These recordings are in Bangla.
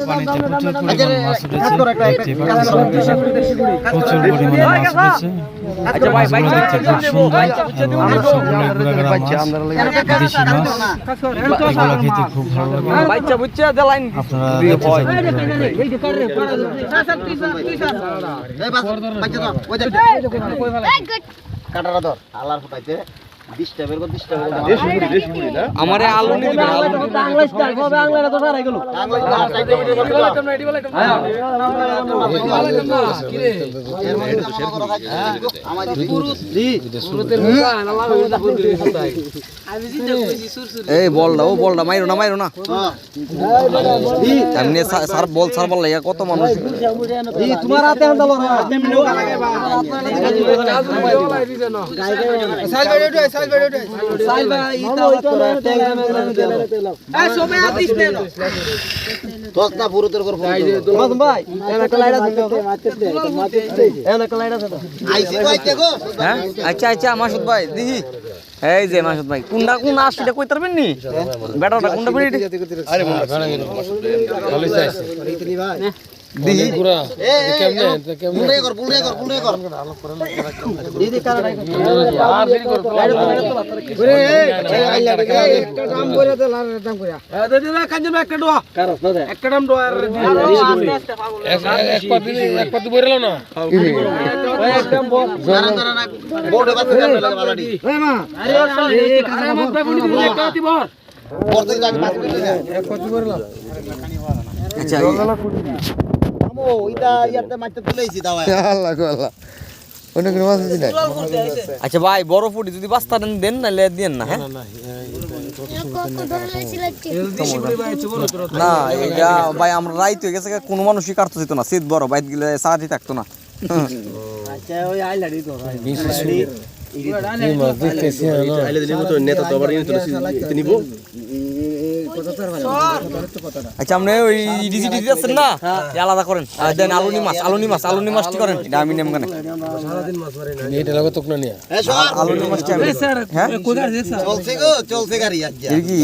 পানিতে প্রচুর পরিমাণ মাছ উঠেছে, দেখতে পাচ্ছেন প্রচুর পরিমাণ মাছ উঠেছে। মাছগুলো দেখতে খুব সুন্দর এবং সবগুলো ঘোরাঘোরা মাছ, দেশি মাছ। এগুলো খেতে খুব ভালো লাগে, আপনারা দেখতে থাকুন। আমারে আলু নিয়ে দিবেন, আলু এই বলটা, ও বলটা মাইরো না, মাইরো না এমনি সার বল লাগা কত মানুষ তোমার হাতে আচ্ছা আচ্ছা মাসুদ ভাই দেখি এই যে মাসুদ ভাই কোনটা কোন আসিটা কই পারবেন নি বেটাটা কোনটা বেড়ে আরে দিহি পুরা কেমনে কেমনে কর বুলরে কর দিদি কারা আর দেরি কর ওরে আইলা একটা দাম বলে তো লার দাম কইরা দাদি না কাজে একটা দোয়া একটা দাম দোয়া এক পাতি বইরালো না একদম বড় কথা বালাডি এ মা আরে মত বনি দিলে একটা দিব বড় জায়গা পাঁচ মিনিট এক পাতি বইরালো আচ্ছা আচ্ছা ভাই বড় ফুটি যদি বাস্তা দেন না দেন না, হ্যাঁ না এটা ভাই আমরা রাইত হয়ে গেছে কোনো মানুষই কাটতে যেত না, শীত বড় বাইত গেলে সারাটি থাকতো না। আচ্ছা আপনি ওই ডিজিটি আছেন না আলাদা করেন, দেন আলুনি মাছটি করেন, এটা আমি নেম কেন আলুনি মাছটি চলছে গাড়ি দেখি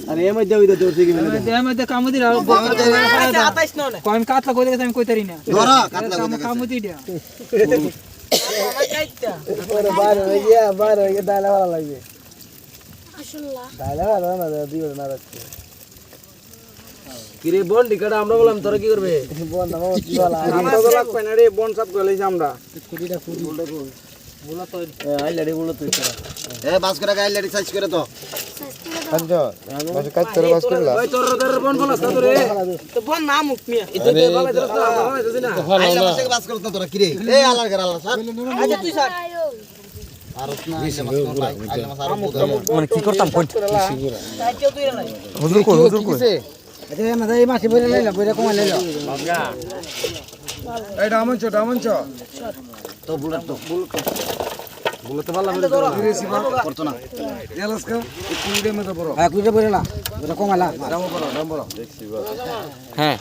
আরে এমই দেই দে তোর থেকে এমই দে কামুদি রা কোন কাতলা কই দেখে আমি কইতারি না ধরা কাতলা কই কামুদি দিয়া বার হয়ে ডালা ভালো লাগবে মাশাআল্লাহ ডালা ভালো না দিও না রাখতে কিরে বন ডিকাটা আমরা বললাম তোরা কি করবে বন না কি বলা আমরা তো লাগবে না রে বন সব গলাইছি আমরা কুড়িটা কুড়ি বলা তো আইলাড়ি বলা তো এ বাস করে আইলাড়ি সাইজ করে তো আচ্ছা বাস কাজ করে বাস করলা ওই তোর বন বলা তো রে তো বন না মুখ মিয়া ইতে বলা তো না আইলা বাস বাস করতে তোরা কি রে এ আলার ঘর আলার স্যার আচ্ছা তুই স্যার আর মানে কি করতাম কোন হুজুর কই আচ্ছা আমাদের এই মাছি বইরা লইলা বইরা কমা লইলা বাঙ্গা এই ডামনচ তো বুলেট ভালো লাগে করতো না এলাসকা কুইডে মে তো বড় হ্যাঁ কুইডে বইরা না এটা কমালা দাম বড় দেখছি হ্যাঁ